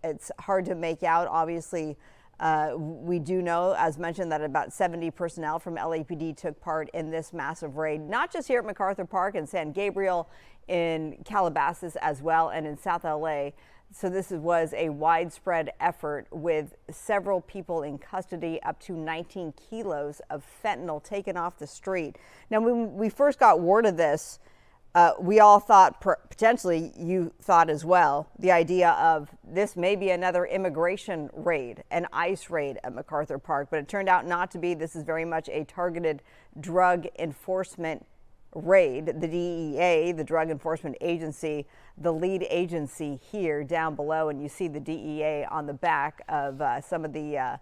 it's hard to make out. Obviously, we do know, as mentioned, that about 70 personnel from LAPD took part in this massive raid, not just here at MacArthur Park in San Gabriel, in Calabasas as well, and in South LA. So this was a widespread effort with several people in custody, up to 19 kilos of fentanyl taken off the street. Now, when we first got word of this, we all thought, potentially you thought as well, the idea of this may be another immigration raid, an ICE raid at MacArthur Park, but it turned out not to be. This is very much a targeted drug enforcement raid. The DEA, the Drug Enforcement Agency, the lead agency here down below, and you see the DEA on the back of some of the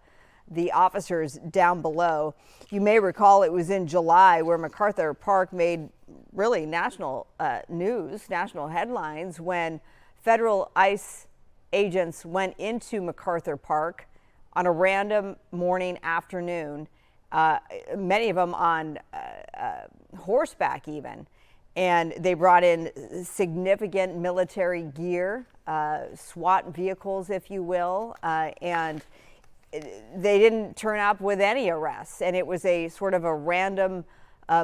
officers down below. You may recall it was in July where MacArthur Park made really national news, national headlines, when federal ICE agents went into MacArthur Park on a random morning, afternoon, many of them on horseback even, and they brought in significant military gear, SWAT vehicles, if you will, and they didn't turn up with any arrests, and it was a sort of a random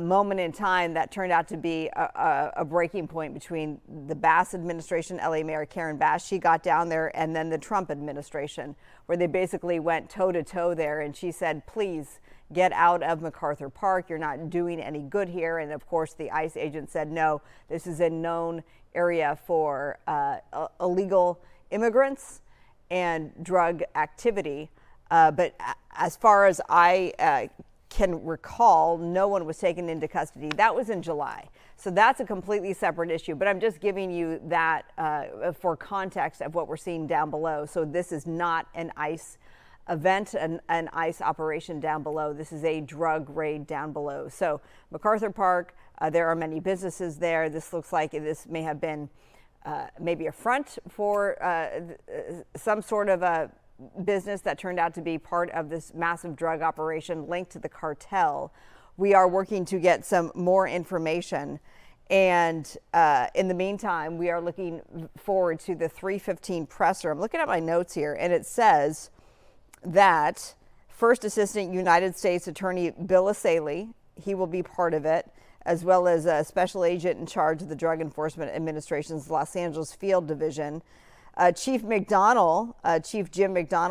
moment in time that turned out to be a breaking point between the Bass administration, LA Mayor Karen Bass, she got down there, and then the Trump administration, where they basically went toe to toe there, and she said, please get out of MacArthur Park. You're not doing any good here. And of course, the ICE agent said, no, this is a known area for illegal immigrants and drug activity. But as far as I can recall, no one was taken into custody. That was in July. So that's a completely separate issue. But I'm just giving you that for context of what we're seeing down below. So this is not an ICE event, an ICE operation down below. This is a drug raid down below. So MacArthur Park, there are many businesses there. This looks like this may have been maybe a front for some sort of a business that turned out to be part of this massive drug operation linked to the cartel. We are working to get some more information. And in the meantime, we are looking forward to the 3:15 presser. I'm looking at my notes here, and it says that First Assistant United States Attorney Bill Asaley, he will be part of it, as well as a special agent in charge of the Drug Enforcement Administration's Los Angeles Field Division. Chief Jim McDonald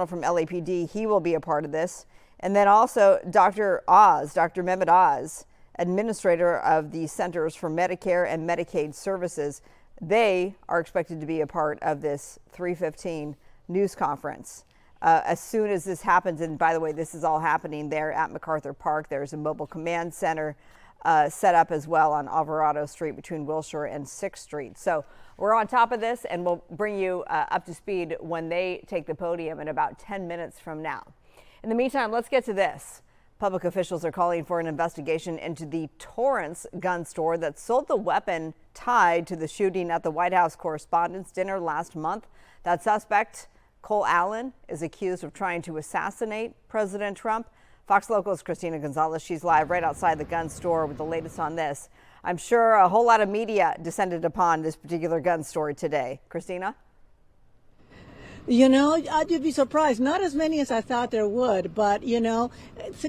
from LAPD, he will be a part of this. And then also Dr. Mehmet Oz, administrator of the Centers for Medicare and Medicaid Services. They are expected to be a part of this 3:15 news conference. As soon as this happens, and by the way, this is all happening there at MacArthur Park. There's a mobile command center set up as well on Alvarado Street between Wilshire and 6th Street. So we're on top of this, and we'll bring you up to speed when they take the podium in about 10 minutes from now. In the meantime, let's get to this. Public officials are calling for an investigation into the Torrance gun store that sold the weapon tied to the shooting at the White House Correspondents' Dinner last month. That suspect, Cole Allen, is accused of trying to assassinate President Trump. Fox Local's Christina Gonzalez, she's live right outside the gun store with the latest on this. I'm sure a whole lot of media descended upon this particular gun story today. Christina? You know, you'd be surprised. Not as many as I thought there would, but, you know,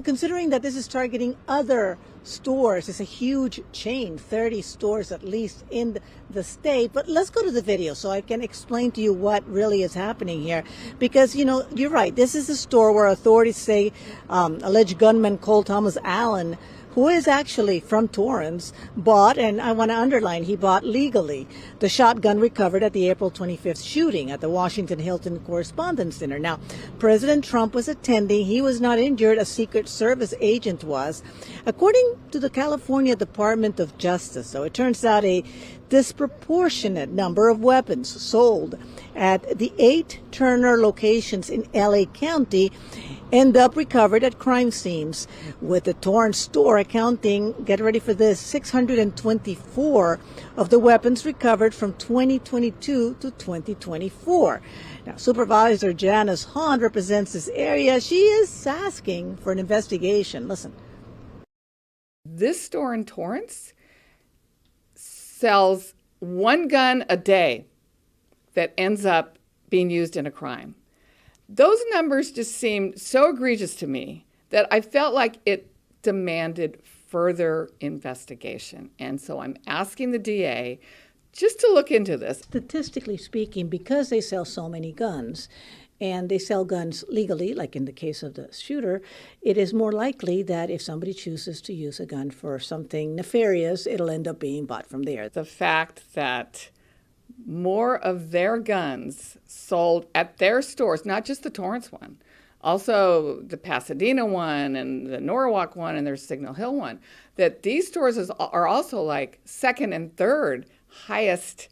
considering that this is targeting other stores, it's a huge chain, 30 stores at least in the state. But let's go to the video so I can explain to you what really is happening here. Because, you know, you're right. This is a store where authorities say alleged gunman Cole Thomas Allen, who is actually from Torrance, bought, and I want to underline, he bought legally, the shotgun recovered at the April 25th shooting at the Washington Hilton Correspondents' Dinner. Now, President Trump was attending. He was not injured. A Secret Service agent was. According to the California Department of Justice, so it turns out a disproportionate number of weapons sold at the 8 Turner locations in LA County end up recovered at crime scenes, with the Torrance store accounting, get ready for this, 624 of the weapons recovered from 2022 to 2024. Now, Supervisor Janice Hahn represents this area. She is asking for an investigation. Listen. This store in Torrance sells one gun a day that ends up being used in a crime. Those numbers just seemed so egregious to me that I felt like it demanded further investigation. And so I'm asking the DA just to look into this. Statistically speaking, because they sell so many guns, and they sell guns legally, like in the case of the shooter, it is more likely that if somebody chooses to use a gun for something nefarious, it'll end up being bought from there. The fact that more of their guns sold at their stores, not just the Torrance one, also the Pasadena one and the Norwalk one and their Signal Hill one, that these stores are also like second and third highest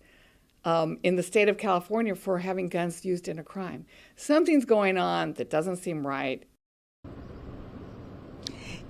in the state of California for having guns used in a crime. Something's going on that doesn't seem right.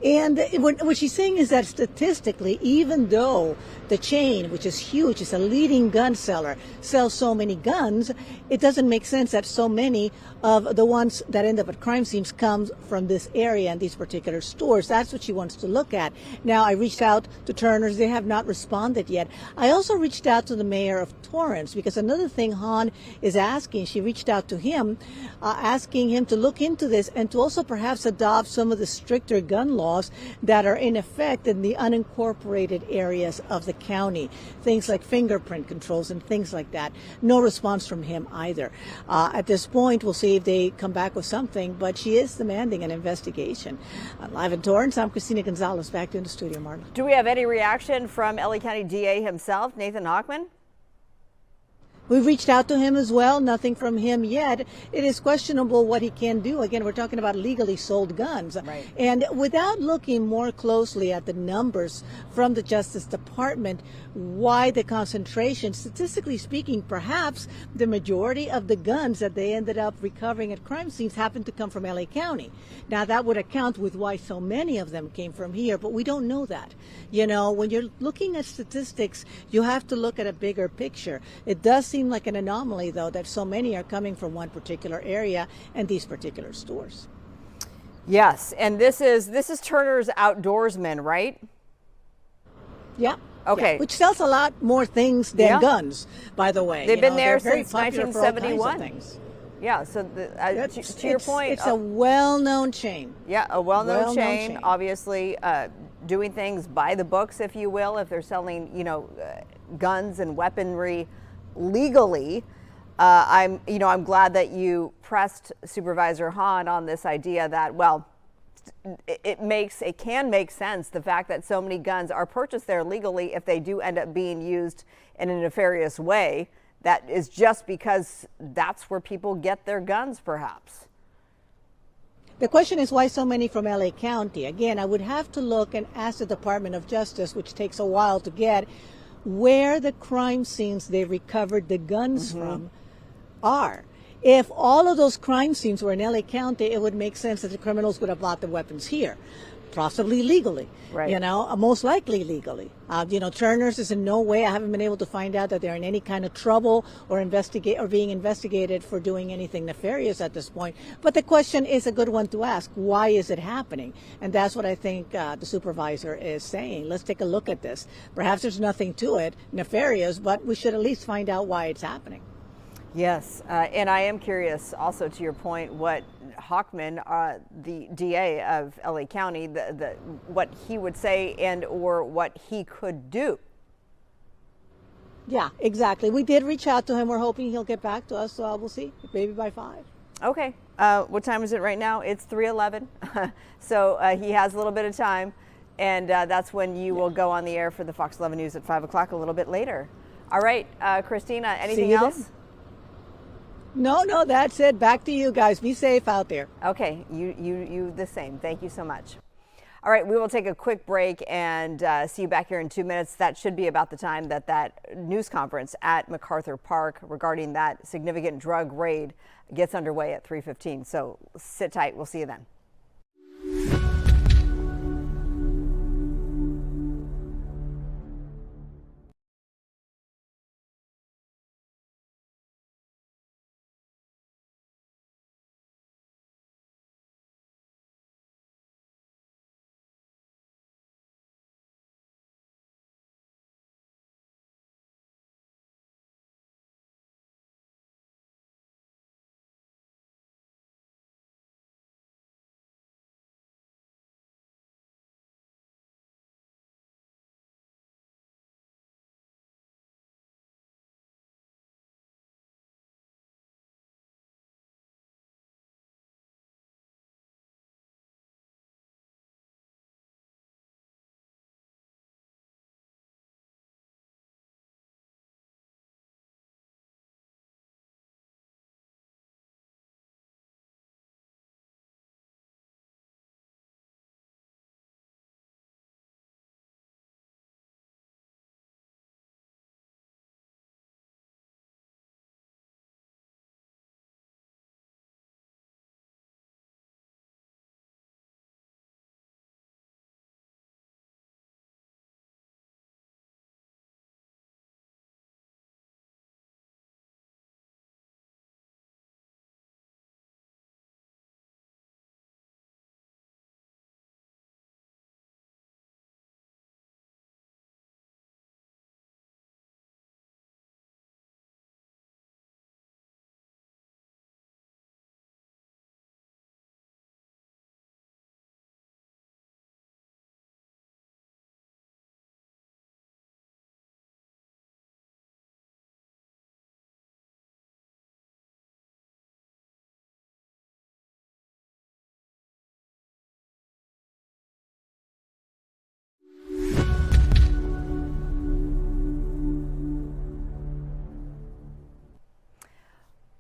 And what she's saying is that statistically, even though the chain, which is huge, is a leading gun seller, sells so many guns, it doesn't make sense that so many of the ones that end up at crime scenes comes from this area and these particular stores. That's what she wants to look at. Now, I reached out to Turner's. They have not responded yet. I also reached out to the mayor of Torrance, because another thing Han is asking, she reached out to him, asking him to look into this and to also perhaps adopt some of the stricter gun laws that are in effect in the unincorporated areas of the county. Things like fingerprint controls and things like that. No response from him either. At this point, we'll see if they come back with something, but she is demanding an investigation. Live in Torrance, I'm Christina Gonzalez. Back to you in the studio, Marla. Do we have any reaction from LA County DA himself, Nathan Hochman? We've reached out to him as well. Nothing from him yet. It is questionable what he can do. Again, we're talking about legally sold guns. Right. And without looking more closely at the numbers from the Justice Department, why the concentration, statistically speaking, perhaps the majority of the guns that they ended up recovering at crime scenes happened to come from LA County. Now, that would account with why so many of them came from here, but we don't know that. You know, when you're looking at statistics, you have to look at a bigger picture. It does seem like an anomaly, though, that so many are coming from one particular area and these particular stores. Yes, and this is Turner's Outdoorsman, right? Yeah. Okay. Yeah, which sells a lot more things than guns, by the way. They've been there they're very since popular for all kinds of 1971. things. Yeah, so to your point, it's a well-known chain. Yeah, a well-known chain, obviously doing things by the books, if you will, if they're selling, guns and weaponry legally. I'm glad that you pressed Supervisor Hahn on this idea that, well, it can make sense, the fact that so many guns are purchased there legally if they do end up being used in a nefarious way. That is just because that's where people get their guns, perhaps. The question is why so many from LA County? Again, I would have to look and ask the Department of Justice, which takes a while to get, where the crime scenes they recovered the guns from are. If all of those crime scenes were in LA County, it would make sense that the criminals would have bought the weapons here, possibly legally, right. Most likely legally. Turner's is in no way, I haven't been able to find out that they're in any kind of trouble or being investigated for doing anything nefarious at this point. But the question is a good one to ask. Why is it happening? And that's what I think the supervisor is saying. Let's take a look at this. Perhaps there's nothing to it nefarious, but we should at least find out why it's happening. Yes, and I am curious also, to your point, what Hochman, the DA of LA County, what he would say and or what he could do. Yeah, exactly. We did reach out to him. We're hoping he'll get back to us. So we'll see, maybe by 5. Okay. What time is it right now? It's 3:11. So he has a little bit of time, and that's when you will go on the air for the Fox 11 News at 5 o'clock a little bit later. All right, Christina, anything else? Then. No, that's it. Back to you guys. Be safe out there. Okay, you the same. Thank you so much. All right, we will take a quick break and see you back here in 2 minutes. That should be about the time that news conference at MacArthur Park regarding that significant drug raid gets underway at 3:15. So sit tight. We'll see you then.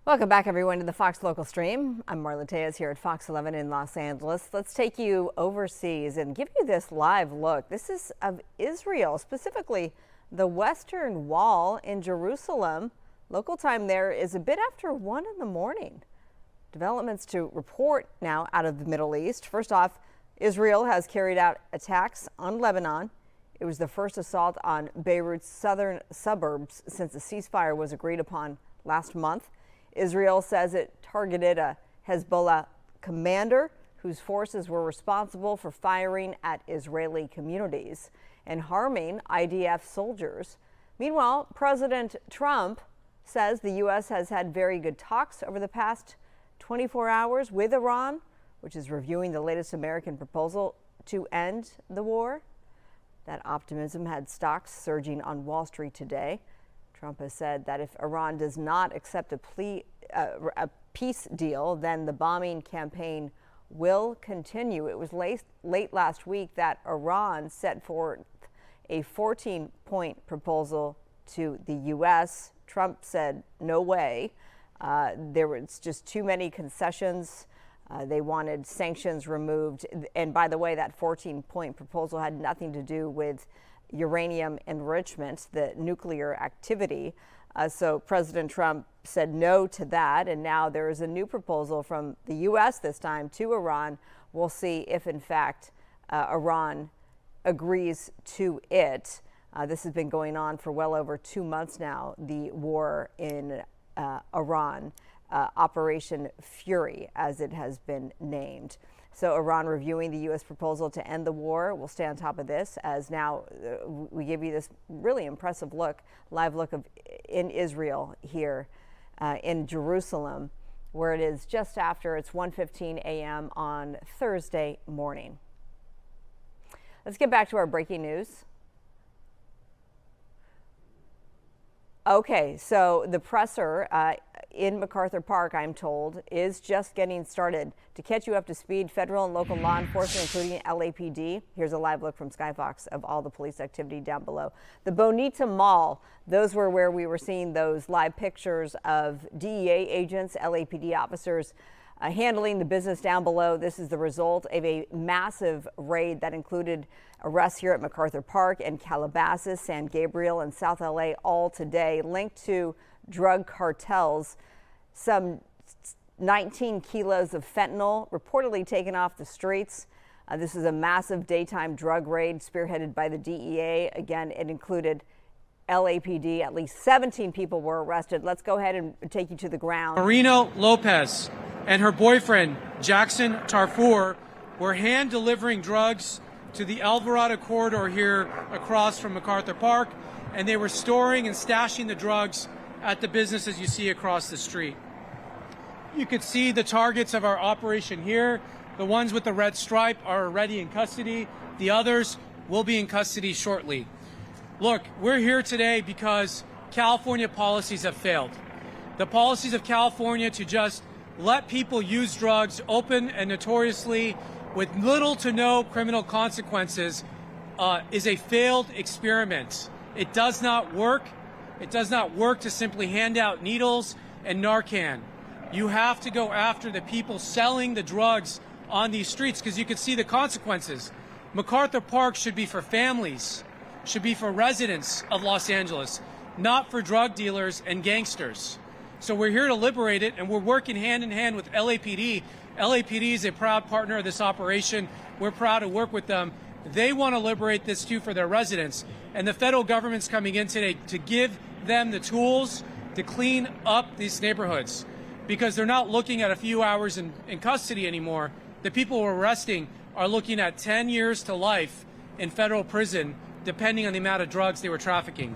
Welcome back, everyone, to the Fox Local Stream. I'm Marla Tejas here at Fox 11 in Los Angeles. Let's take you overseas and give you this live look. This is of Israel, specifically the Western Wall in Jerusalem. Local time there is a bit after 1 in the morning. Developments to report now out of the Middle East. First off, Israel has carried out attacks on Lebanon. It was the first assault on Beirut's southern suburbs since a ceasefire was agreed upon last month. Israel says it targeted a Hezbollah commander whose forces were responsible for firing at Israeli communities and harming IDF soldiers. Meanwhile, President Trump says the U.S. has had very good talks over the past 24 hours with Iran, which is reviewing the latest American proposal to end the war. That optimism had stocks surging on Wall Street today. Trump has said that if Iran does not accept a peace deal, then the bombing campaign will continue. It was late last week that Iran set forth a 14-point proposal to the U.S. Trump said, no way. There was just too many concessions. They wanted sanctions removed. And by the way, that 14-point proposal had nothing to do with uranium enrichment, the nuclear activity. So President Trump said no to that. And now there is a new proposal from the U.S. this time to Iran. We'll see if, in fact, Iran agrees to it. This has been going on for well over 2 months now, the war in Iran, Operation Fury, as it has been named. So Iran reviewing the U.S. proposal to end the war. We'll stay on top of this as now we give you this really impressive look, live look of in Israel here in Jerusalem, where it is just after it's 1:15 a.m. on Thursday morning. Let's get back to our breaking news. Okay, so the presser in MacArthur Park, I'm told, is just getting started. To catch you up to speed, federal and local law enforcement, including LAPD. Here's a live look from Skyfox of all the police activity down below. The Bonita Mall, those were where we were seeing those live pictures of DEA agents, LAPD officers handling the business down below. This is the result of a massive raid that included arrests here at MacArthur Park and Calabasas, San Gabriel, and South LA all today, linked to drug cartels. Some 19 kilos of fentanyl reportedly taken off the streets. This is a massive daytime drug raid spearheaded by the DEA. Again, it included LAPD. At least 17 people were arrested. Let's go ahead and take you to the ground. Marino Lopez and her boyfriend, Jackson Tarfour, were hand delivering drugs to the Alvarado corridor here across from MacArthur Park, and they were storing and stashing the drugs at the businesses you see across the street. You could see the targets of our operation here. The ones with the red stripe are already in custody. The others will be in custody shortly. Look, we're here today because California policies have failed. The policies of California to just let people use drugs open and notoriously with little to no criminal consequences is a failed experiment. It does not work. It does not work to simply hand out needles and Narcan. You have to go after the people selling the drugs on these streets because you can see the consequences. MacArthur Park should be for families, should be for residents of Los Angeles, not for drug dealers and gangsters. So we're here to liberate it, and we're working hand in hand with LAPD. LAPD is a proud partner of this operation. We're proud to work with them. They want to liberate this too for their residents. And the federal government's coming in today to give them the tools to clean up these neighborhoods because they're not looking at a few hours in custody anymore. The people we're arresting are looking at 10 years to life in federal prison, depending on the amount of drugs they were trafficking.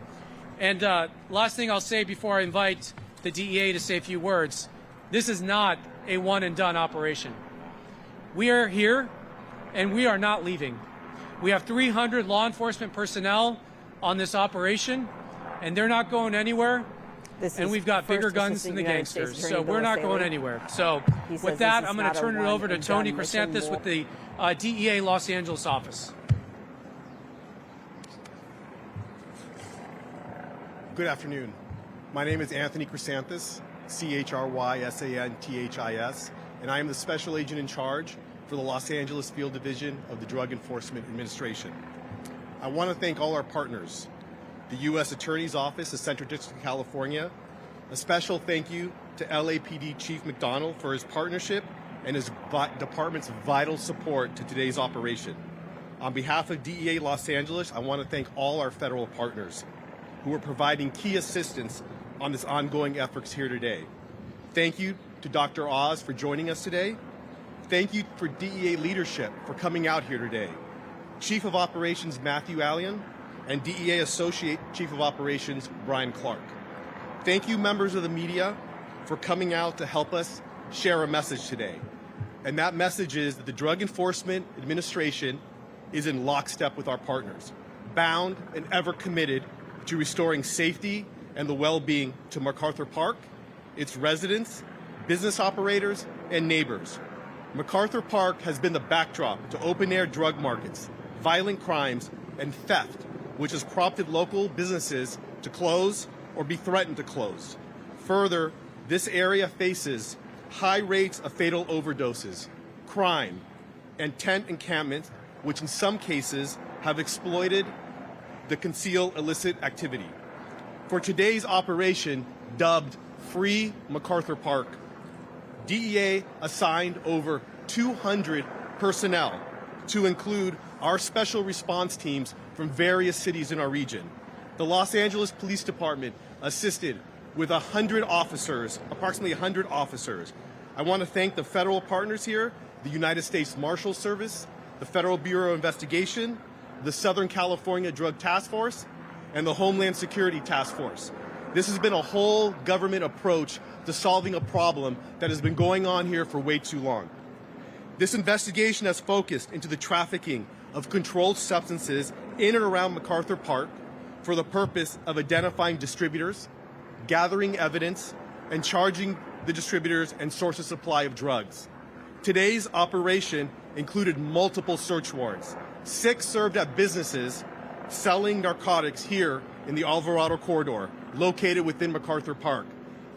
And last thing I'll say before I invite the DEA to say a few words, this is not a one and done operation. We are here and we are not leaving. We have 300 law enforcement personnel on this operation and they're not going anywhere. And we've got bigger guns than the gangsters, so we're not going anywhere. So with that, I'm going to turn it over to Tony Chrysanthus with the DEA Los Angeles office. Good afternoon. My name is Anthony Chrysanthus, CHRYSANTHIS, and I am the Special Agent in charge for the Los Angeles Field Division of the Drug Enforcement Administration. I want to thank all our partners, the U.S. Attorney's Office of Central District of California. A special thank you to LAPD Chief McDonald for his partnership and his department's vital support to today's operation. On behalf of DEA Los Angeles, I want to thank all our federal partners who are providing key assistance on this ongoing efforts here today. Thank you to Dr. Oz for joining us today. Thank you for DEA leadership for coming out here today. Chief of Operations Matthew Allen and DEA Associate Chief of Operations Brian Clark. Thank you, members of the media, for coming out to help us share a message today. And that message is that the Drug Enforcement Administration is in lockstep with our partners, bound and ever committed to restoring safety and the well-being to MacArthur Park, its residents, business operators, and neighbors. MacArthur Park has been the backdrop to open-air drug markets, violent crimes, and theft, which has prompted local businesses to close or be threatened to close. Further, this area faces high rates of fatal overdoses, crime, and tent encampments, which in some cases have exploited the concealed illicit activity. For today's operation, dubbed Free MacArthur Park, DEA assigned over 200 personnel to include our special response teams from various cities in our region. The Los Angeles Police Department assisted with 100 officers, approximately 100 officers. I want to thank the federal partners here, the United States Marshal Service, the Federal Bureau of Investigation, the Southern California Drug Task Force, and the Homeland Security Task Force. This has been a whole government approach to solving a problem that has been going on here for way too long. This investigation has focused into the trafficking of controlled substances in and around MacArthur Park for the purpose of identifying distributors, gathering evidence, and charging the distributors and source of supply of drugs. Today's operation included multiple search warrants, 6 served at businesses selling narcotics here in the Alvarado corridor, located within MacArthur Park.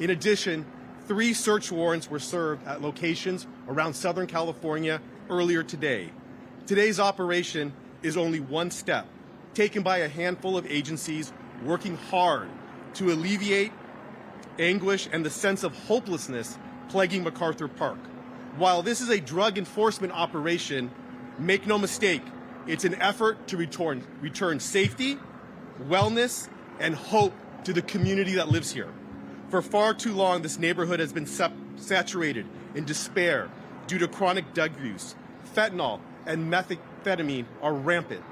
In addition, 3 search warrants were served at locations around Southern California earlier today. Today's operation is only one step, taken by a handful of agencies working hard to alleviate anguish and the sense of hopelessness plaguing MacArthur Park. While this is a drug enforcement operation, make no mistake, it's an effort to return safety, wellness, and hope to the community that lives here. For far too long, this neighborhood has been saturated in despair due to chronic drug use. Fentanyl and methamphetamine are rampant.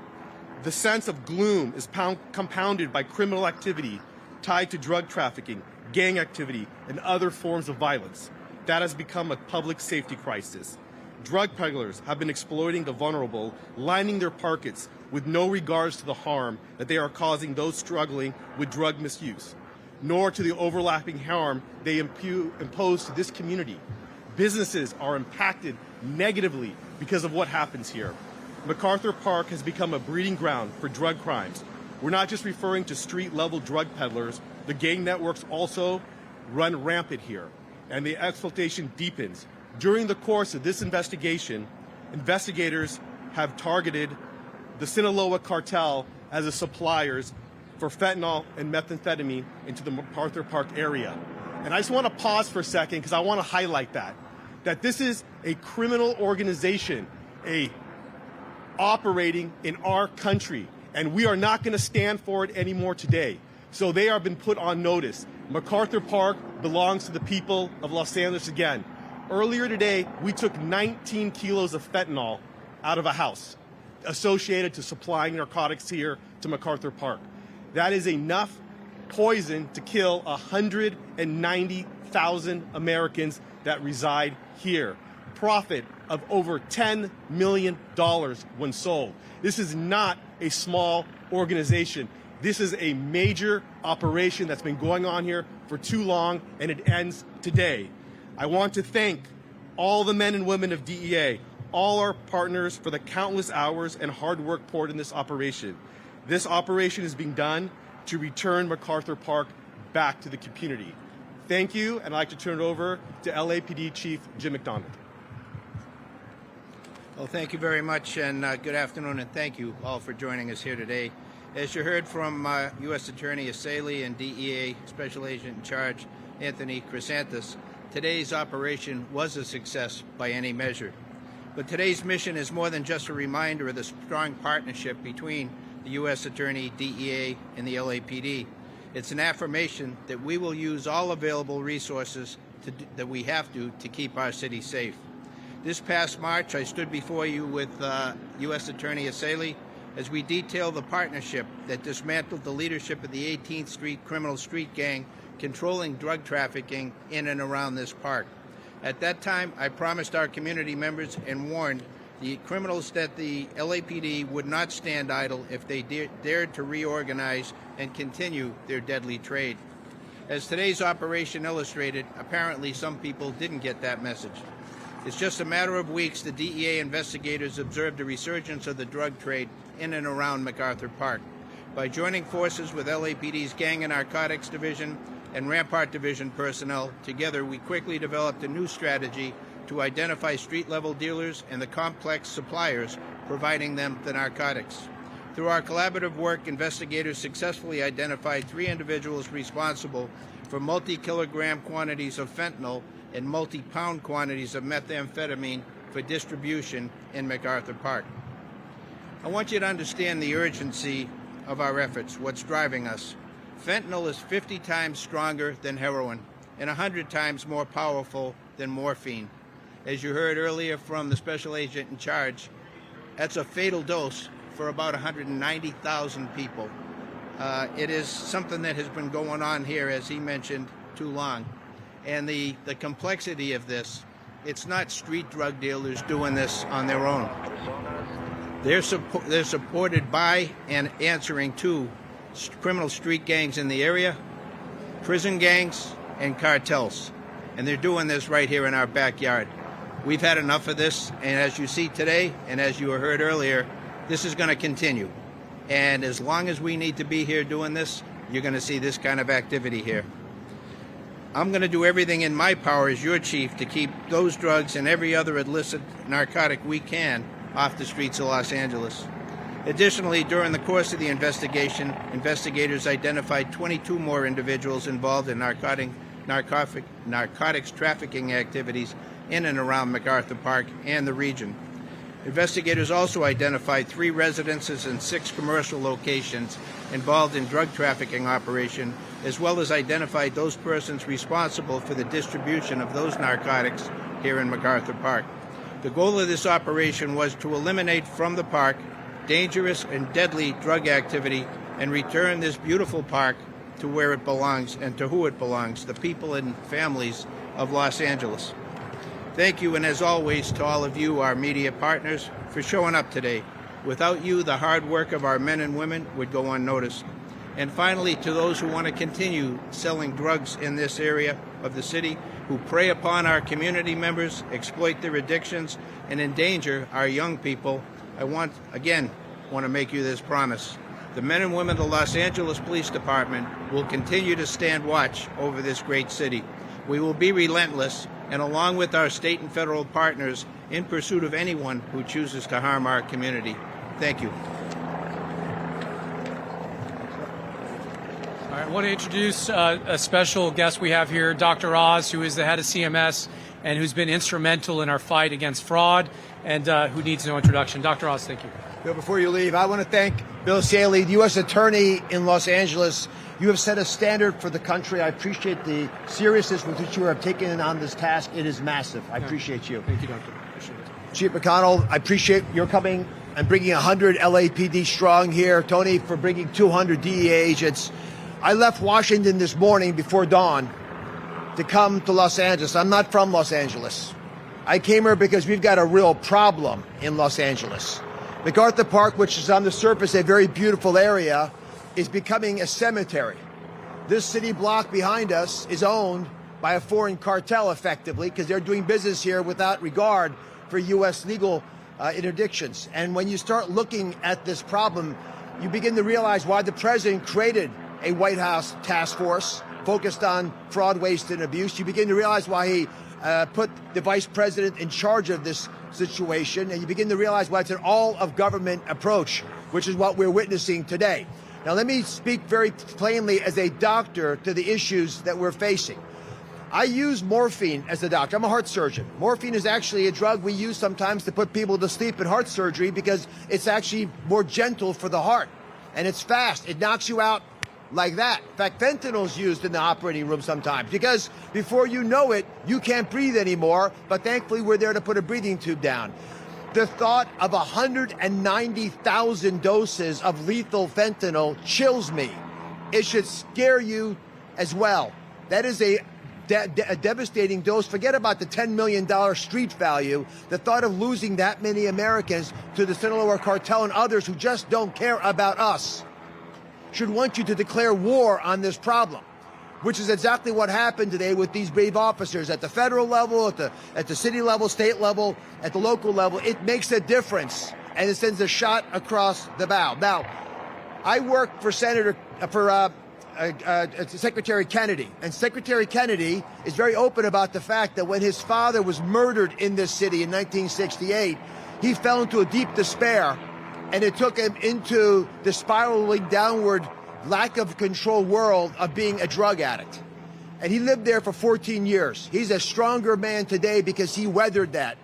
The sense of gloom is compounded by criminal activity tied to drug trafficking, gang activity, and other forms of violence. That has become a public safety crisis. Drug peddlers have been exploiting the vulnerable, lining their pockets with no regards to the harm that they are causing those struggling with drug misuse, nor to the overlapping harm they impose to this community. Businesses are impacted negatively because of what happens here. MacArthur Park has become a breeding ground for drug crimes. We're not just referring to street-level drug peddlers. The gang networks also run rampant here, and the exploitation deepens. During the course of this investigation, investigators have targeted the Sinaloa cartel as the suppliers for fentanyl and methamphetamine into the MacArthur Park area. And I just want to pause for a second because I want to highlight that this is a criminal organization, operating in our country, and we are not going to stand for it anymore today. So they have been put on notice. MacArthur Park belongs to the people of Los Angeles again. Earlier today, we took 19 kilos of fentanyl out of a house associated to supplying narcotics here to MacArthur Park. That is enough poison to kill 190,000 Americans that reside here. Profit of over $10 million when sold. This is not a small organization. This is a major operation that's been going on here for too long, and it ends today. I want to thank all the men and women of DEA, all our partners for the countless hours and hard work poured in this operation. This operation is being done to return MacArthur Park back to the community. Thank you, and I'd like to turn it over to LAPD Chief Jim McDonald. Well, thank you very much, and good afternoon, and thank you all for joining us here today. As you heard from U.S. Attorney Asali and DEA Special Agent in Charge Anthony Chrysanthus, today's operation was a success by any measure. But today's mission is more than just a reminder of the strong partnership between the U.S. Attorney, DEA, and the LAPD. It's an affirmation that we will use all available resources that we have to keep our city safe. This past March, I stood before you with U.S. Attorney Asali as we detailed the partnership that dismantled the leadership of the 18th Street criminal street gang controlling drug trafficking in and around this park. At that time, I promised our community members and warned the criminals that the LAPD would not stand idle if they dared to reorganize and continue their deadly trade. As today's operation illustrated, apparently some people didn't get that message. It's just a matter of weeks the DEA investigators observed a resurgence of the drug trade in and around MacArthur Park. By joining forces with LAPD's Gang and Narcotics Division and Rampart Division personnel, together we quickly developed a new strategy to identify street-level dealers and the complex suppliers providing them the narcotics. Through our collaborative work, investigators successfully identified 3 individuals responsible for multi-kilogram quantities of fentanyl and multi-pound quantities of methamphetamine for distribution in MacArthur Park. I want you to understand the urgency of our efforts, what's driving us. Fentanyl is 50 times stronger than heroin and 100 times more powerful than morphine. As you heard earlier from the special agent in charge, that's a fatal dose for about 190,000 people. It is something that has been going on here, as he mentioned, too long. And the complexity of this, it's not street drug dealers doing this on their own. They're supported by and answering to criminal street gangs in the area, prison gangs, and cartels. And they're doing this right here in our backyard. We've had enough of this, and as you see today, and as you heard earlier, this is going to continue. And as long as we need to be here doing this, you're going to see this kind of activity here. I'm going to do everything in my power as your chief to keep those drugs and every other illicit narcotic we can off the streets of Los Angeles. Additionally, during the course of the investigation, investigators identified 22 more individuals involved in narcotics trafficking activities in and around MacArthur Park and the region. Investigators also identified 3 residences and 6 commercial locations involved in drug trafficking operation, as well as identified those persons responsible for the distribution of those narcotics here in MacArthur Park. The goal of this operation was to eliminate from the park dangerous and deadly drug activity and return this beautiful park to where it belongs and to who it belongs, the people and families of Los Angeles. Thank you, and as always, to all of you, our media partners, for showing up today. Without you, the hard work of our men and women would go unnoticed. And finally, to those who want to continue selling drugs in this area of the city, who prey upon our community members, exploit their addictions, and endanger our young people, I want to make you this promise. The men and women of the Los Angeles Police Department will continue to stand watch over this great city. We will be relentless, and along with our state and federal partners, in pursuit of anyone who chooses to harm our community. Thank you. All right, I want to introduce a special guest we have here, Dr. Oz, who is the head of CMS and who's been instrumental in our fight against fraud and who needs no introduction. Dr. Oz, thank you. Bill, before you leave, I want to thank Bill Saley, the U.S. Attorney in Los Angeles. You have set a standard for the country. I appreciate the seriousness with which you have taken on this task. It is massive. I appreciate you. Thank you, Doctor. Appreciate it. Chief McConnell, I appreciate your coming and bringing 100 LAPD strong here. Tony, for bringing 200 DEA agents. I left Washington this morning before dawn to come to Los Angeles. I'm not from Los Angeles. I came here because we've got a real problem in Los Angeles. MacArthur Park, which is on the surface a very beautiful area, is becoming a cemetery. This city block behind us is owned by a foreign cartel, effectively, because they're doing business here without regard for U.S. legal interdictions. And when you start looking at this problem, you begin to realize why the president created a White House task force focused on fraud, waste, and abuse. You begin to realize why he put the vice president in charge of this situation, and you begin to realize why it's an all-of-government approach, which is what we're witnessing today. Now, let me speak very plainly as a doctor to the issues that we're facing. I use morphine as a doctor. I'm a heart surgeon. Morphine is actually a drug we use sometimes to put people to sleep in heart surgery because it's actually more gentle for the heart. And it's fast. It knocks you out like that. In fact, fentanyl is used in the operating room sometimes because before you know it, you can't breathe anymore. But thankfully, we're there to put a breathing tube down. The thought of 190,000 doses of lethal fentanyl chills me. It should scare you as well. That is a devastating dose. Forget about the $10 million street value. The thought of losing that many Americans to the Sinaloa cartel and others who just don't care about us should want you to declare war on this problem, which is exactly what happened today with these brave officers at the federal level, at the city level, state level, at the local level. It makes a difference, and it sends a shot across the bow. Now, I work for Secretary Kennedy, and Secretary Kennedy is very open about the fact that when his father was murdered in this city in 1968, he fell into a deep despair, and it took him into the spiraling downward, lack of control world of being a drug addict. And he lived there for 14 years. He's a stronger man today because he weathered that.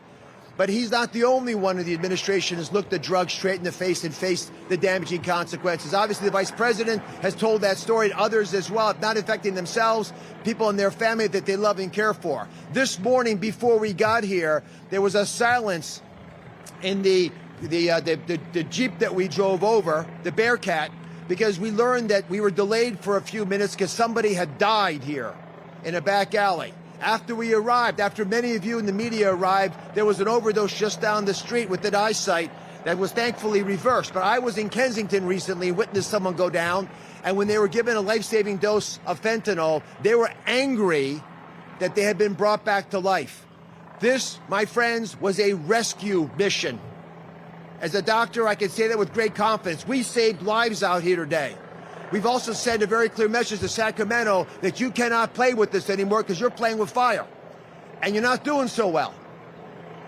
But he's not the only one of the administration has looked at drugs straight in the face and faced the damaging consequences. Obviously, the vice president has told that story to others as well, not affecting themselves, people in their family that they love and care for. This morning, before we got here, there was a silence in the Jeep that we drove over, the Bearcat, because we learned that we were delayed for a few minutes because somebody had died here in a back alley. After we arrived, after many of you in the media arrived, there was an overdose just down the street with an eyesight that was thankfully reversed. But I was in Kensington recently, witnessed someone go down, and when they were given a life-saving dose of fentanyl, they were angry that they had been brought back to life. This, my friends, was a rescue mission. As a doctor, I can say that with great confidence. We saved lives out here today. We've also sent a very clear message to Sacramento that you cannot play with this anymore because you're playing with fire. And you're not doing so well.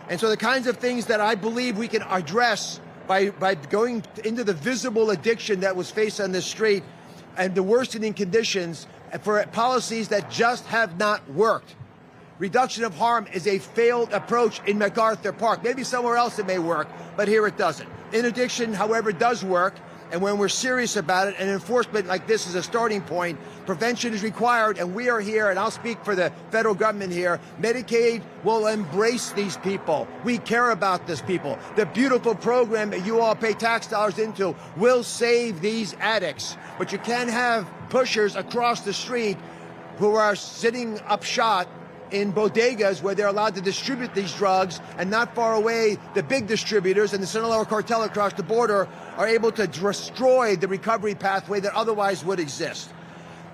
And so the kinds of things that I believe we can address by going into the visible addiction that was faced on this street and the worsening conditions for policies that just have not worked. Reduction of harm is a failed approach in MacArthur Park. Maybe somewhere else it may work, but here it doesn't. Interdiction, however, does work. And when we're serious about it, and enforcement like this is a starting point, prevention is required, and we are here, and I'll speak for the federal government here. Medicaid will embrace these people. We care about these people. The beautiful program that you all pay tax dollars into will save these addicts. But you can't have pushers across the street who are sitting upshot in bodegas where they're allowed to distribute these drugs, and not far away, the big distributors and the Sinaloa cartel across the border are able to destroy the recovery pathway that otherwise would exist.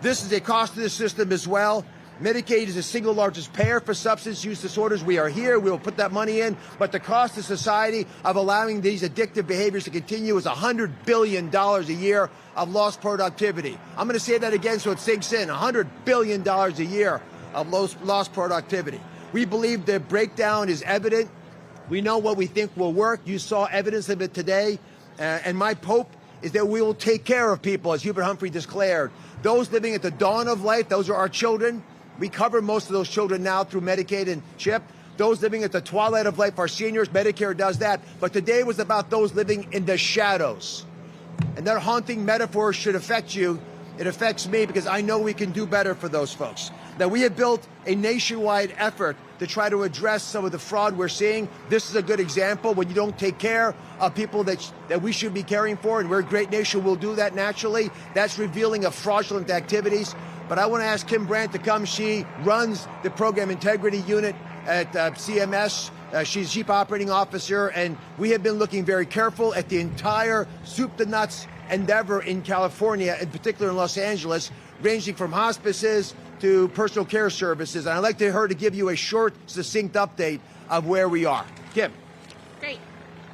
This is a cost to the system as well. Medicaid is the single largest payer for substance use disorders. We are here. We will put that money in. But the cost to society of allowing these addictive behaviors to continue is $100 billion a year of lost productivity. I'm going to say that again so it sinks in. $100 billion a year of lost productivity. We believe the breakdown is evident. We know what we think will work. You saw evidence of it today. And my hope is that we will take care of people, as Hubert Humphrey declared. Those living at the dawn of life, those are our children. We cover most of those children now through Medicaid and CHIP. Those living at the twilight of life, our seniors, Medicare does that. But today was about those living in the shadows. And that haunting metaphor should affect you. It affects me because I know we can do better for those folks. Now, we have built a nationwide effort to try to address some of the fraud we're seeing. This is a good example. When you don't take care of people that we should be caring for, and we're a great nation, we'll do that naturally. That's revealing of fraudulent activities. But I want to ask Kim Brandt to come. She runs the Program Integrity Unit at CMS. She's Chief Operating Officer, and we have been looking very careful at the entire soup to nuts endeavor in California, in particular in Los Angeles, ranging from hospices to personal care services. And I'd like her to give you a short, succinct update of where we are. Kim. Great.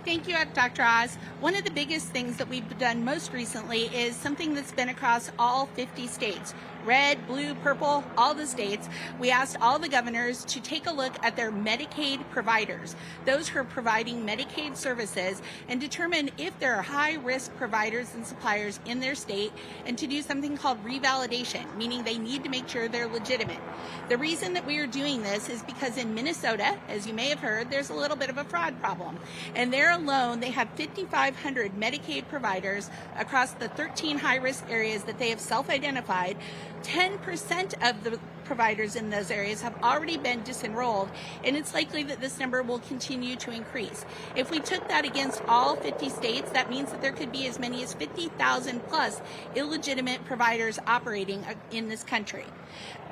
Thank you, Dr. Oz. One of the biggest things that we've done most recently is something that's been across all 50 states. red, blue, purple, all the states, we asked all the governors to take a look at their Medicaid providers, those who are providing Medicaid services, and determine if there are high-risk providers and suppliers in their state, and to do something called revalidation, meaning they need to make sure they're legitimate. The reason that we are doing this is because in Minnesota, as you may have heard, there's a little bit of a fraud problem. And there alone, they have 5,500 Medicaid providers across the 13 high-risk areas that they have self-identified. 10% of the providers in those areas have already been disenrolled, and it's likely that this number will continue to increase. If we took that against all 50 states, that means that there could be as many as 50,000 plus illegitimate providers operating in this country.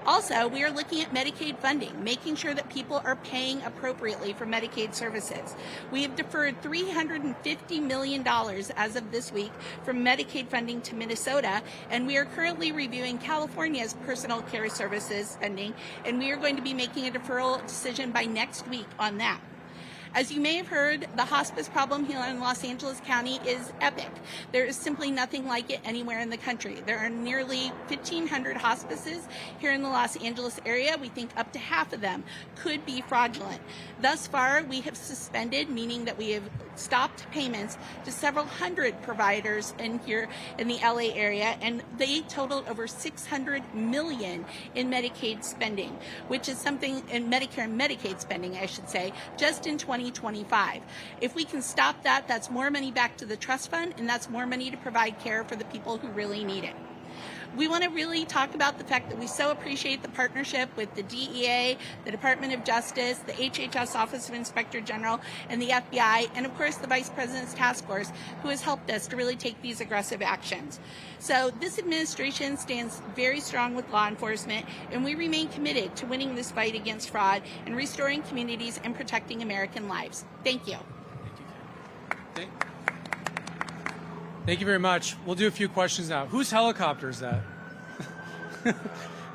Also, we are looking at Medicaid funding, making sure that people are paying appropriately for Medicaid services. We have deferred $350 million as of this week from Medicaid funding to Minnesota, and we are currently reviewing California's personal care services funding, and we are going to be making a deferral decision by next week on that. As you may have heard, the hospice problem here in Los Angeles County is epic. There is simply nothing like it anywhere in the country. There are nearly 1,500 hospices here in the Los Angeles area. We think up to half of them could be fraudulent. Thus far, we have suspended, meaning that we have stopped payments to several hundred providers in here in the LA area, and they totaled over $600 million in Medicaid spending, which is something in Medicare and Medicaid spending, I should say, just in 2025. If we can stop that, that's more money back to the trust fund, and that's more money to provide care for the people who really need it. We want to really talk about the fact that we so appreciate the partnership with the DEA, the Department of Justice, the HHS Office of Inspector General, and the FBI, and of course the Vice President's Task Force, who has helped us to really take these aggressive actions. So this administration stands very strong with law enforcement, and we remain committed to winning this fight against fraud and restoring communities and protecting American lives. Thank you. Thank you very much. We'll do a few questions now. Whose helicopter is that?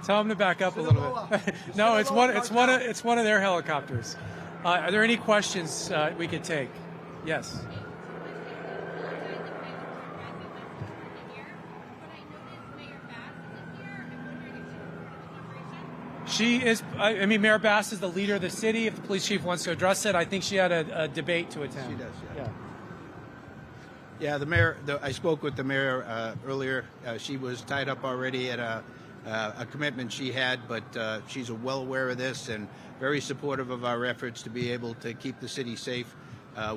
Tell them to back up a little bit. No, it's one of their helicopters. Are there any questions we could take? Yes. She is, I mean, Mayor Bass is the leader of the city. If the police chief wants to address it, I think she had a debate to attend. She does, yeah. Yeah, the mayor. I spoke with the mayor earlier. She was tied up already at a commitment she had, but she's well aware of this and very supportive of our efforts to be able to keep the city safe,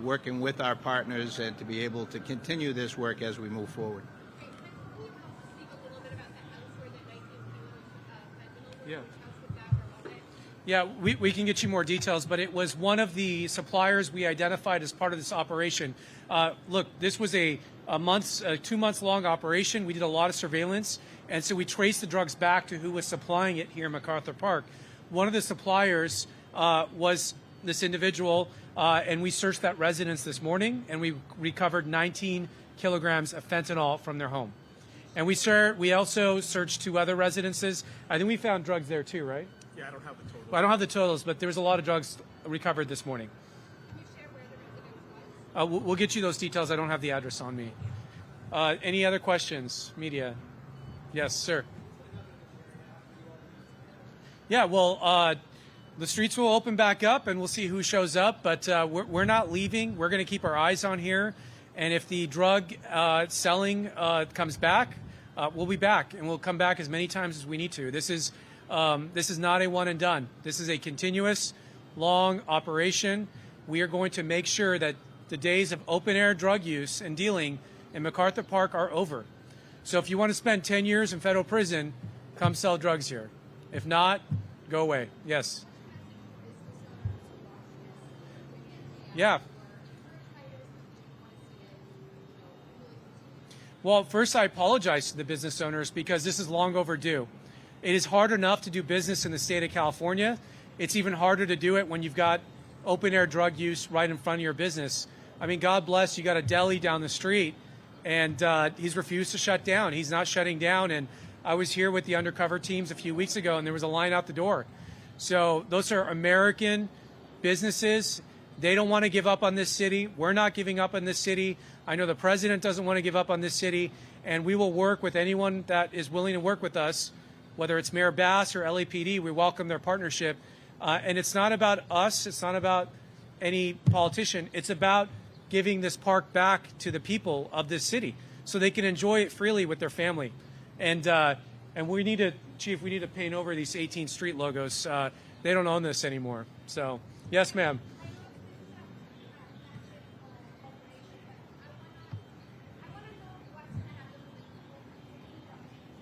working with our partners, and to be able to continue this work as we move forward. Yeah. Yeah, we can get you more details, but it was one of the suppliers we identified as part of this operation. Look, this was a 2 months long operation. We did a lot of surveillance, and so we traced the drugs back to who was supplying it here in MacArthur Park. One of the suppliers was this individual, and we searched that residence this morning, and we recovered 19 kilograms of fentanyl from their home. And we also searched 2 other residences. I think we found drugs there too, right? Yeah, I don't have the total. Well, I don't have the totals, but there was a lot of drugs recovered this morning. Can you share where the residence was? We'll get you those details. I don't have the address on me. Any other questions, media? Yes, sir. Yeah, well, the streets will open back up, and we'll see who shows up. But we're not leaving. We're going to keep our eyes on here. And if the drug selling comes back, we'll be back, and we'll come back as many times as we need to. This is not a one and done. This is a continuous, long operation. We are going to make sure that the days of open air drug use and dealing in MacArthur Park are over. So if you want to spend 10 years in federal prison, come sell drugs here. If not, go away. Yes. Yeah. Well, first I apologize to the business owners because this is long overdue. It is hard enough to do business in the state of California. It's even harder to do it when you've got open air drug use right in front of your business. I mean, God bless, you got a deli down the street, and he's refused to shut down. He's not shutting down. And I was here with the undercover teams a few weeks ago, and there was a line out the door. So those are American businesses. They don't want to give up on this city. We're not giving up on this city. I know the president doesn't want to give up on this city, and we will work with anyone that is willing to work with us whether it's Mayor Bass or LAPD, we welcome their partnership. And it's not about us. It's not about any politician. It's about giving this park back to the people of this city so they can enjoy it freely with their family. And we need to, Chief, we need to paint over these 18 street logos. They don't own this anymore. So, yes, ma'am.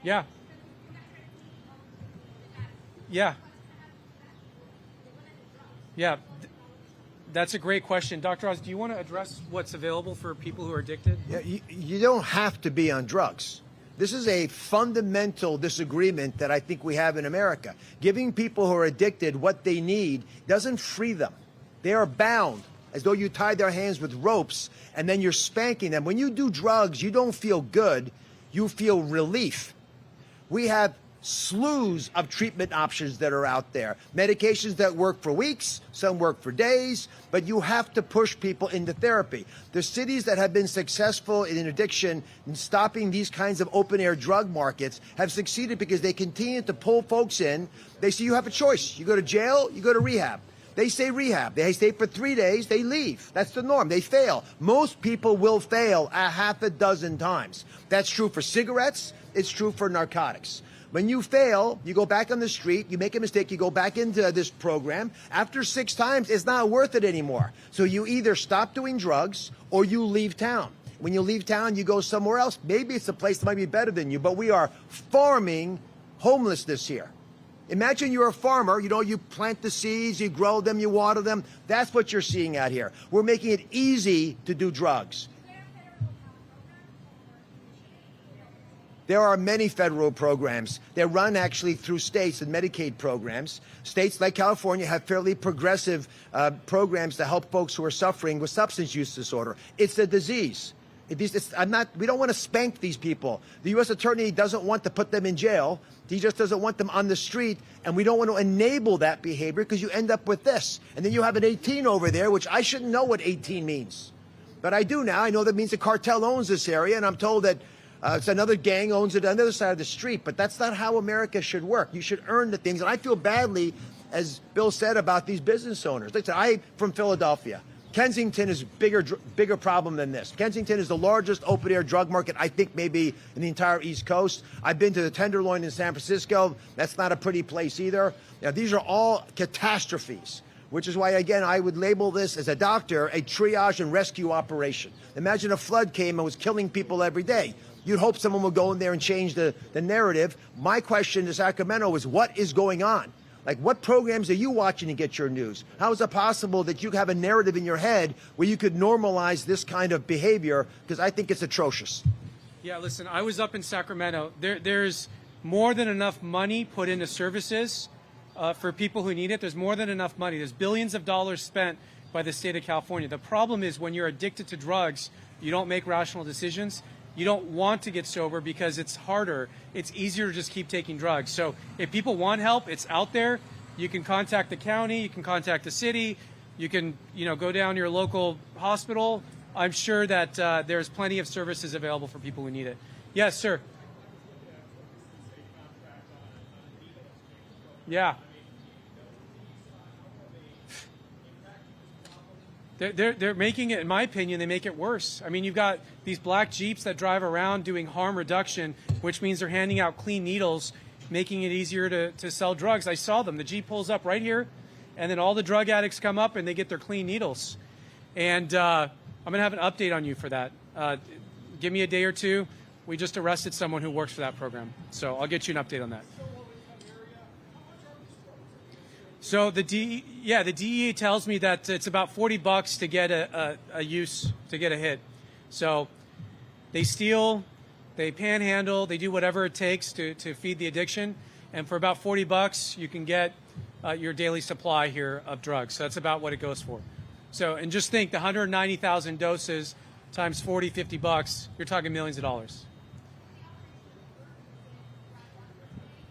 Yeah. Yeah. Yeah. That's a great question. Dr. Oz, do you want to address what's available for people who are addicted? Yeah, you don't have to be on drugs. This is a fundamental disagreement that I think we have in America. Giving people who are addicted what they need doesn't free them. They are bound, as though you tie their hands with ropes, and then you're spanking them. When you do drugs, you don't feel good. You feel relief. We have slews of treatment options that are out there. Medications that work for weeks, some work for days, but you have to push people into therapy. The cities that have been successful in addiction and stopping these kinds of open-air drug markets have succeeded because they continue to pull folks in. They say you have a choice. You go to jail, you go to rehab. They say rehab. They stay for 3 days, they leave. That's the norm. They fail. Most people will fail a half a dozen times. That's true for cigarettes. It's true for narcotics. When you fail, you go back on the street, you make a mistake, you go back into this program. After 6 times, it's not worth it anymore. So you either stop doing drugs or you leave town. When you leave town, you go somewhere else. Maybe it's a place that might be better than you, but we are farming homelessness here. Imagine you're a farmer, you plant the seeds, you grow them, you water them. That's what you're seeing out here. We're making it easy to do drugs. There are many federal programs. They're run actually through states and Medicaid programs. States like California have fairly progressive programs to help folks who are suffering with substance use disorder. It's a disease. We don't want to spank these people. The U.S. Attorney doesn't want to put them in jail. He just doesn't want them on the street. And we don't want to enable that behavior because you end up with this. And then you have an 18 over there, which I shouldn't know what 18 means. But I do now. I know that means a cartel owns this area, and I'm told that it's another gang owns it on the other side of the street, but that's not how America should work. You should earn the things. And I feel badly, as Bill said, about these business owners. Listen, I'm from Philadelphia. Kensington is a bigger problem than this. Kensington is the largest open-air drug market, I think, maybe in the entire East Coast. I've been to the Tenderloin in San Francisco. That's not a pretty place either. Now, these are all catastrophes, which is why, again, I would label this as a doctor, a triage and rescue operation. Imagine a flood came and was killing people every day. You'd hope someone would go in there and change the narrative. My question to Sacramento is, what is going on? Like, what programs are you watching to get your news? How is it possible that you have a narrative in your head where you could normalize this kind of behavior? Because I think it's atrocious. Yeah, listen, I was up in Sacramento. There's more than enough money put into services for people who need it. There's more than enough money. There's billions of dollars spent by the state of California. The problem is when you're addicted to drugs, you don't make rational decisions. You don't want to get sober because it's harder. It's easier to just keep taking drugs. So if people want help, it's out there. You can contact the county. You can contact the city. You can, go down to your local hospital. I'm sure that there's plenty of services available for people who need it. Yes, sir. Yeah. They're making it, in my opinion, they make it worse. I mean, you've got these black Jeeps that drive around doing harm reduction, which means they're handing out clean needles, making it easier to sell drugs. I saw them. The Jeep pulls up right here, and then all the drug addicts come up and they get their clean needles. And I'm going to have an update on you for that. Give me a day or two. We just arrested someone who works for that program. So I'll get you an update on that. So the DEA tells me that it's about $40 to get to get a hit. So they steal, they panhandle, they do whatever it takes to feed the addiction. And for about $40, you can get your daily supply here of drugs. So that's about what it goes for. So, and just think, the 190,000 doses times 40, $50, you're talking millions of dollars.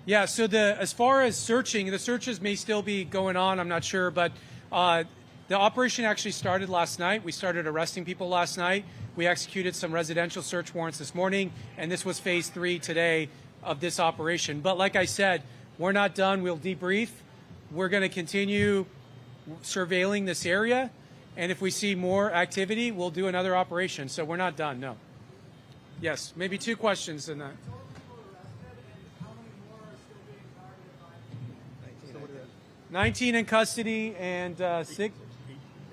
Yeah, so as far as searching, the searches may still be going on, I'm not sure, but the operation actually started last night. We started arresting people last night. We executed some residential search warrants this morning, and this was phase 3 today of this operation. But like I said, we're not done. We'll debrief. We're going to continue surveilling this area. And if we see more activity, we'll do another operation. So we're not done, no. Yes, maybe 2 questions in that. 19 in custody and 6. I think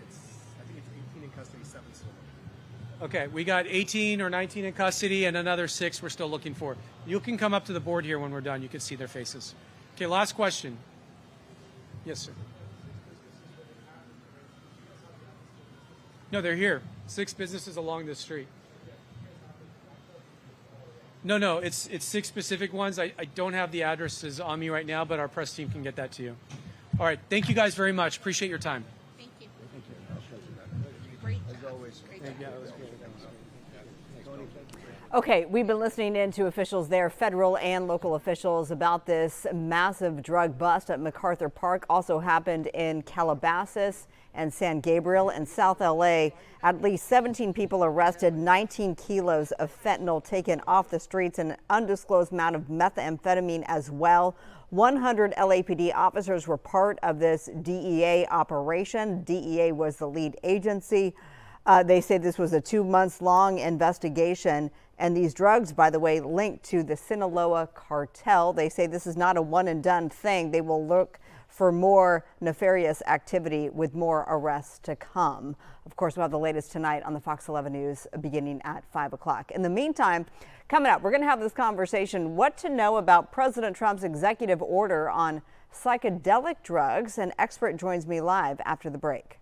it's 18 in custody, 7 still. Okay, we got 18 or 19 in custody and another 6 we're still looking for. You can come up to the board here when we're done. You can see their faces. Okay, last question. Yes, sir. No, they're here. 6 businesses along this street. No, it's 6 specific ones. I don't have the addresses on me right now, but our press team can get that to you. All right, thank you guys very much. Appreciate your time. Thank you. Great. As always. Yeah, that was great. Okay, we've been listening in to officials there, federal and local officials, about this massive drug bust at MacArthur Park. Also happened in Calabasas and San Gabriel and South LA. At least 17 people arrested, 19 kilos of fentanyl taken off the streets, and an undisclosed amount of methamphetamine as well. 100 LAPD officers were part of this DEA operation. DEA was the lead agency. They say this was a 2-month-long investigation. And these drugs, by the way, linked to the Sinaloa cartel. They say this is not a one-and-done thing. They will look for more nefarious activity with more arrests to come. Of course, we'll have the latest tonight on the Fox 11 News beginning at 5 o'clock. In the meantime, coming up, we're going to have this conversation, what to know about President Trump's executive order on psychedelic drugs. An expert joins me live after the break.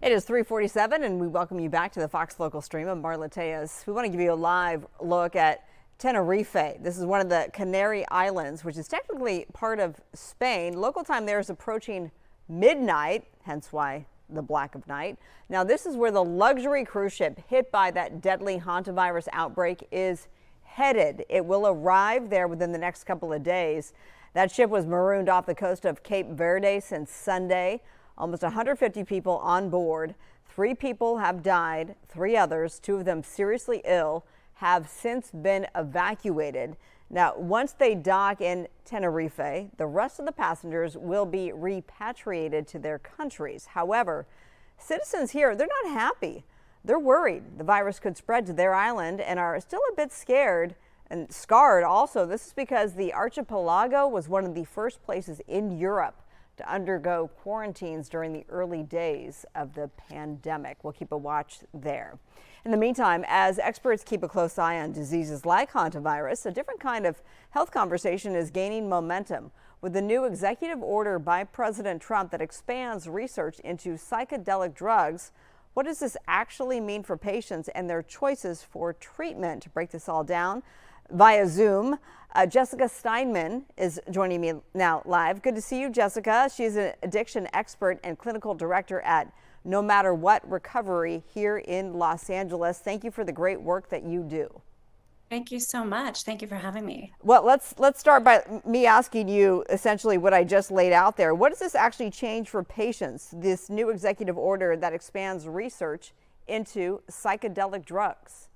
It is 3:47, and we welcome you back to the Fox Local Stream. I'm Marla Tejas. We want to give you a live look at Tenerife. This is one of the Canary Islands, which is technically part of Spain. Local time there is approaching midnight, hence why the black of night. Now, this is where the luxury cruise ship hit by that deadly hantavirus outbreak is headed. It will arrive there within the next couple of days. That ship was marooned off the coast of Cape Verde since Sunday. Almost 150 people on board. 3 people have died. 3 others, 2 of them seriously ill, have since been evacuated. Now, once they dock in Tenerife, the rest of the passengers will be repatriated to their countries. However, citizens here, they're not happy. They're worried the virus could spread to their island and are still a bit scared and scarred also. This is because the archipelago was one of the first places in Europe to undergo quarantines during the early days of the pandemic. We'll keep a watch there. In the meantime, as experts keep a close eye on diseases like hantavirus, a different kind of health conversation is gaining momentum with the new executive order by President Trump that expands research into psychedelic drugs. What does this actually mean for patients and their choices for treatment? To break this all down via Zoom, Jessica Steinman is joining me now live. Good to see you, Jessica. She's an addiction expert and clinical director at No Matter What Recovery here in Los Angeles. Thank you for the great work that you do. Thank you so much. Thank you for having me. Well, let's start by me asking you essentially what I just laid out there. What does this actually change for patients, this new executive order that expands research into psychedelic drugs?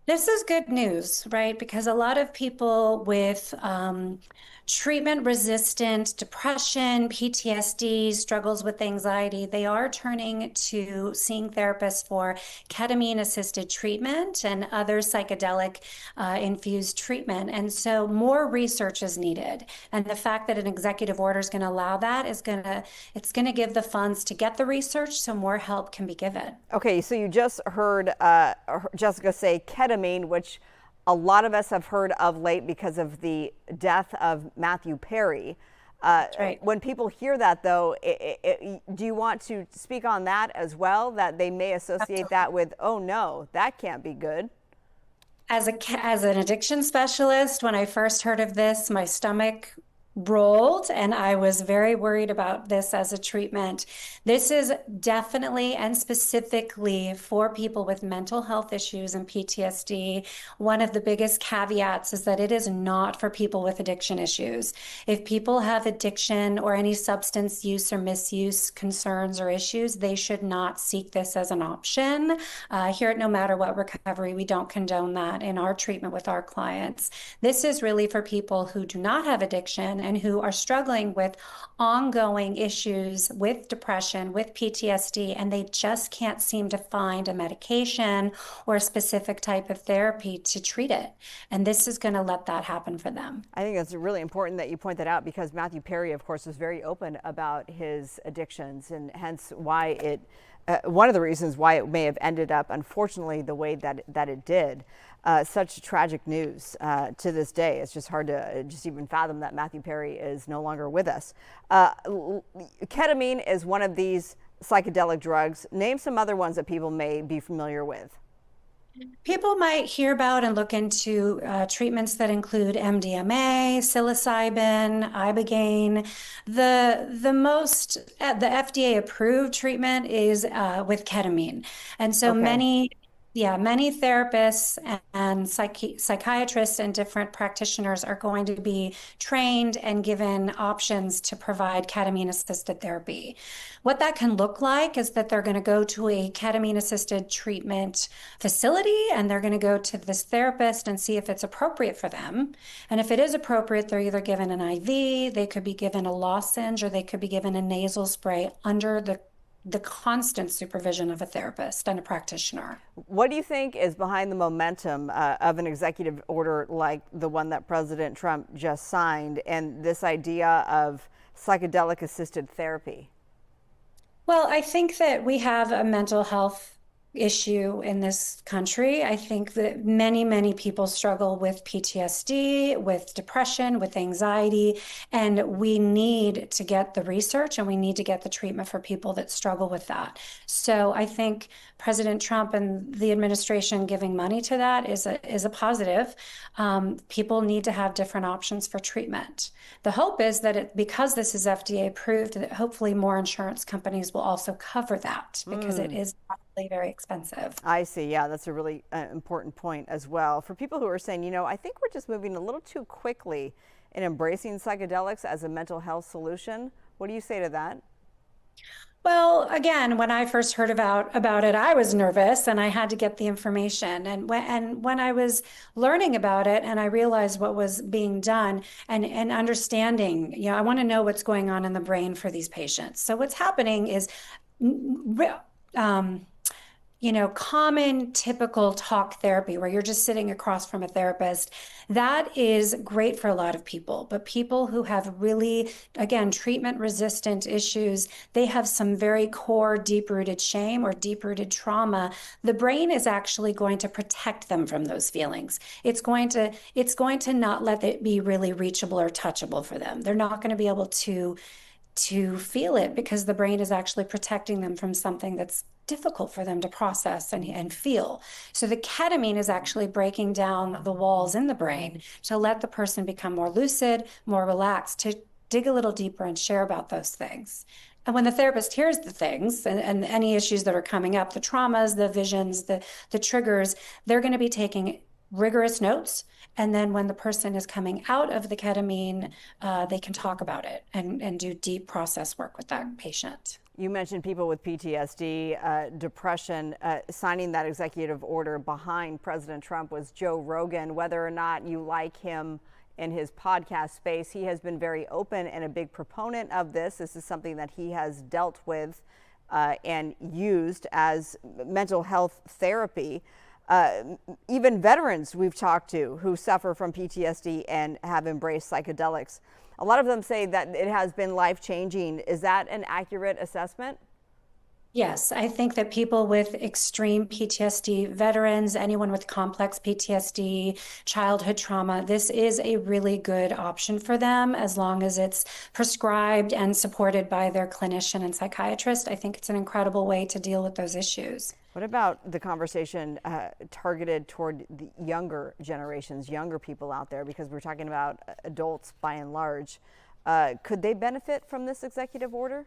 This is good news, right? Because a lot of people with treatment-resistant depression, PTSD, struggles with anxiety, they are turning to seeing therapists for ketamine-assisted treatment and other psychedelic-infused treatment. And so more research is needed. And the fact that an executive order is going to allow that is it's going to give the funds to get the research so more help can be given. Okay, so you just heard Jessica say ketamine, which a lot of us have heard of late because of the death of Matthew Perry. That's right. When people hear that, though, do you want to speak on that as well, that they may associate Absolutely. that with, oh, no, that can't be good? As an addiction specialist, when I first heard of this, my stomach rolled and I was very worried about this as a treatment. This is definitely and specifically for people with mental health issues and PTSD. One of the biggest caveats is that it is not for people with addiction issues. If people have addiction or any substance use or misuse concerns or issues, they should not seek this as an option. Here at No Matter What Recovery, we don't condone that in our treatment with our clients. This is really for people who do not have addiction and who are struggling with ongoing issues with depression, with PTSD, and they just can't seem to find a medication or a specific type of therapy to treat it. And this is going to let that happen for them. I think it's really important that you point that out because Matthew Perry, of course, was very open about his addictions and hence why it one of the reasons why it may have ended up, unfortunately, the way that it did. Such tragic news to this day. It's just hard to just even fathom that Matthew Perry is no longer with us. Ketamine is one of these psychedelic drugs. Name some other ones that people may be familiar with. People might hear about and look into treatments that include MDMA, psilocybin, ibogaine. The FDA approved treatment is with ketamine, and so Okay. many therapists and psychiatrists and different practitioners are going to be trained and given options to provide ketamine-assisted therapy. What that can look like is that they're going to go to a ketamine-assisted treatment facility and they're going to go to this therapist and see if it's appropriate for them. And if it is appropriate, they're either given an IV, they could be given a lozenge, or they could be given a nasal spray under the constant supervision of a therapist and a practitioner. What do you think is behind the momentum of an executive order like the one that President Trump just signed and this idea of psychedelic assisted therapy? Well, I think that we have a mental health issue in this country. I think that many people struggle with PTSD, with depression, with anxiety, and we need to get the research and we need to get the treatment for people that struggle with that. So I think President Trump and the administration giving money to that is a positive. People need to have different options for treatment. The hope is that because this is FDA approved, that hopefully more insurance companies will also cover that because it is probably very expensive. I see. Yeah, that's a really important point as well. For people who are saying, I think we're just moving a little too quickly in embracing psychedelics as a mental health solution. What do you say to that? Well, again, when I first heard about it, I was nervous and I had to get the information. And when I was learning about it and I realized what was being done and understanding, I want to know what's going on in the brain for these patients. So what's happening is common typical talk therapy where you're just sitting across from a therapist, that is great for a lot of people. But people who have really, again, treatment resistant issues, they have some very core deep rooted shame or deep rooted trauma. The brain is actually going to protect them from those feelings. It's going to not let it be really reachable or touchable for them. They're not going to be able to feel it because the brain is actually protecting them from something that's difficult for them to process and feel. So the ketamine is actually breaking down the walls in the brain to let the person become more lucid, more relaxed, to dig a little deeper and share about those things. And when the therapist hears the things and any issues that are coming up, the traumas, the visions, the triggers, they're going to be taking rigorous notes. And then when the person is coming out of the ketamine, they can talk about it and do deep process work with that patient. You mentioned people with PTSD, depression. Signing that executive order behind President Trump was Joe Rogan. Whether or not you like him in his podcast space, he has been very open and a big proponent of this. This is something that he has dealt with and used as mental health therapy. Even veterans we've talked to who suffer from PTSD and have embraced psychedelics, a lot of them say that it has been life-changing. Is that an accurate assessment? Yes, I think that people with extreme PTSD, veterans, anyone with complex PTSD, childhood trauma, this is a really good option for them as long as it's prescribed and supported by their clinician and psychiatrist. I think it's an incredible way to deal with those issues. What about the conversation targeted toward the younger generations, younger people out there, because we're talking about adults by and large. Could they benefit from this executive order?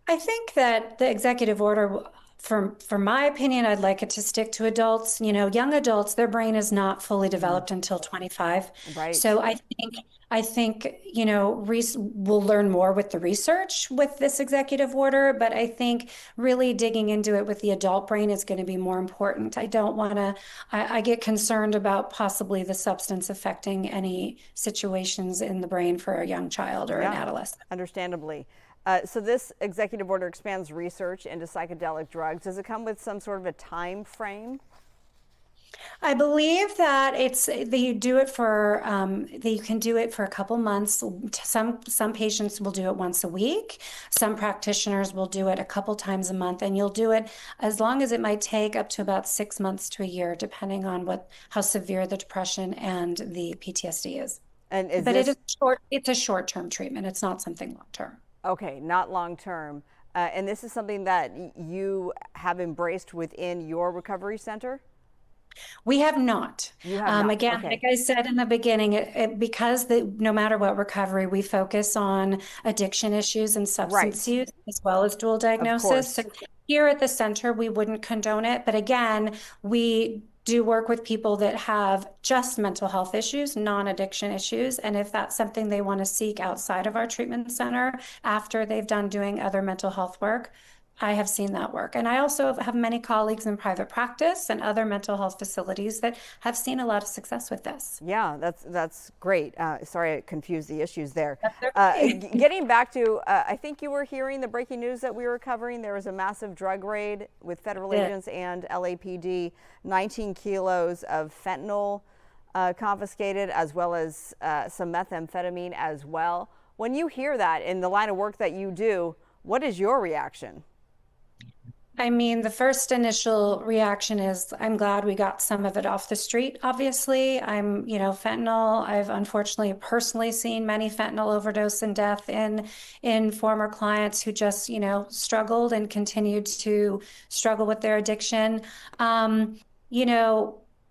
I think that the executive order, for my opinion, I'd like it to stick to adults. Young adults, their brain is not fully developed until 25. Right. So I think, we'll learn more with the research with this executive order, but I think really digging into it with the adult brain is going to be more important. I get concerned about possibly the substance affecting any situations in the brain for a young child or an adolescent. Understandably. So this executive order expands research into psychedelic drugs. Does it come with some sort of a time frame? I believe that you can do it for a couple months. Some patients will do it once a week. Some practitioners will do it a couple times a month, and you'll do it as long as it might take up to about 6 months to a year, depending on how severe the depression and the PTSD is. It's a short-term treatment. It's not something long-term. Okay, not long-term. And this is something that you have embraced within your recovery center? We have not. You have not. Again, Okay. like I said in the beginning, because no matter what recovery, we focus on addiction issues and substance use as well as dual diagnosis. So here at the center, we wouldn't condone it. But again, we do work with people that have just mental health issues, non-addiction issues. And if that's something they want to seek outside of our treatment center after they've done doing other mental health work, I have seen that work. And I also have many colleagues in private practice and other mental health facilities that have seen a lot of success with this. Yeah, that's great. Sorry, I confused the issues there. That's okay. Getting back to, I think you were hearing the breaking news that we were covering. There was a massive drug raid with federal agents and LAPD, 19 kilos of fentanyl confiscated, as well as some methamphetamine as well. When you hear that in the line of work that you do, what is your reaction? I mean, the first initial reaction is I'm glad we got some of it off the street, obviously. Fentanyl, I've unfortunately personally seen many fentanyl overdose and death in former clients who just, struggled and continued to struggle with their addiction.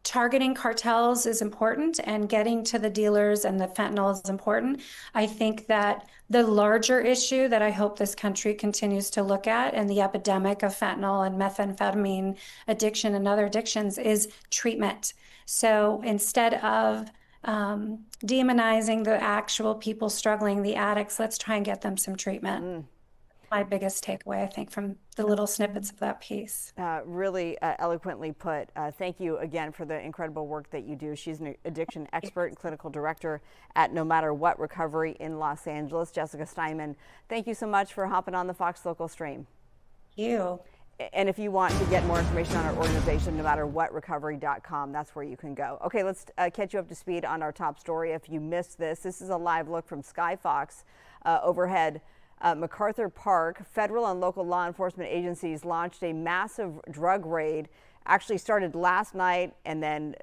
Targeting cartels is important and getting to the dealers and the fentanyl is important. I think that the larger issue that I hope this country continues to look at and the epidemic of fentanyl and methamphetamine addiction and other addictions is treatment. So instead of demonizing the actual people struggling, the addicts, let's try and get them some treatment. My biggest takeaway, I think, from the little snippets of that piece. Really eloquently put. Thank you again for the incredible work that you do. She's an addiction expert and clinical director at No Matter What Recovery in Los Angeles. Jessica Steinman, thank you so much for hopping on the Fox Local Stream. Thank you. And if you want to get more information on our organization, no matter what, recovery.com, that's where you can go. Okay, let's catch you up to speed on our top story. If you missed this is a live look from Skyfox overhead. MacArthur Park, federal and local law enforcement agencies launched a massive drug raid. Actually started last night and then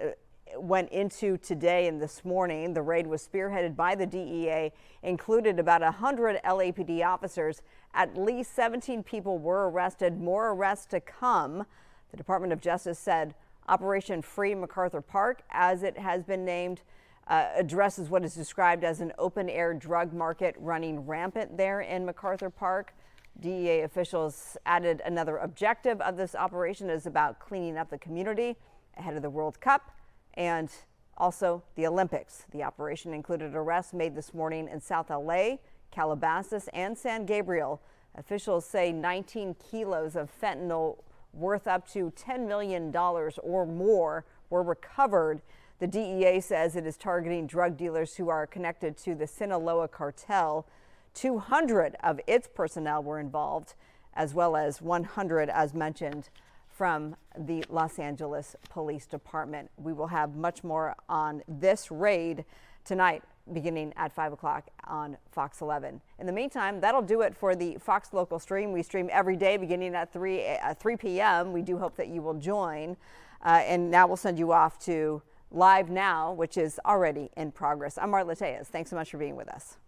went into today and this morning. The raid was spearheaded by the DEA, included about 100 LAPD officers. At least 17 people were arrested, more arrests to come. The Department of Justice said Operation Free MacArthur Park, as it has been named, addresses what is described as an open-air drug market running rampant there in MacArthur Park. DEA officials added another objective of this operation is about cleaning up the community ahead of the World Cup and also the Olympics. The operation included arrests made this morning in South LA, Calabasas, and San Gabriel. Officials say 19 kilos of fentanyl worth up to $10 million or more were recovered. The DEA says it is targeting drug dealers who are connected to the Sinaloa cartel. 200 of its personnel were involved, as well as 100, as mentioned, from the Los Angeles Police Department. We will have much more on this raid tonight, beginning at 5 o'clock on Fox 11. In the meantime, that'll do it for the Fox Local Stream. We stream every day beginning at 3 p.m. We do hope that you will join. And now we'll send you off to Live Now, which is already in progress. I'm Marla Tejas. Thanks so much for being with us.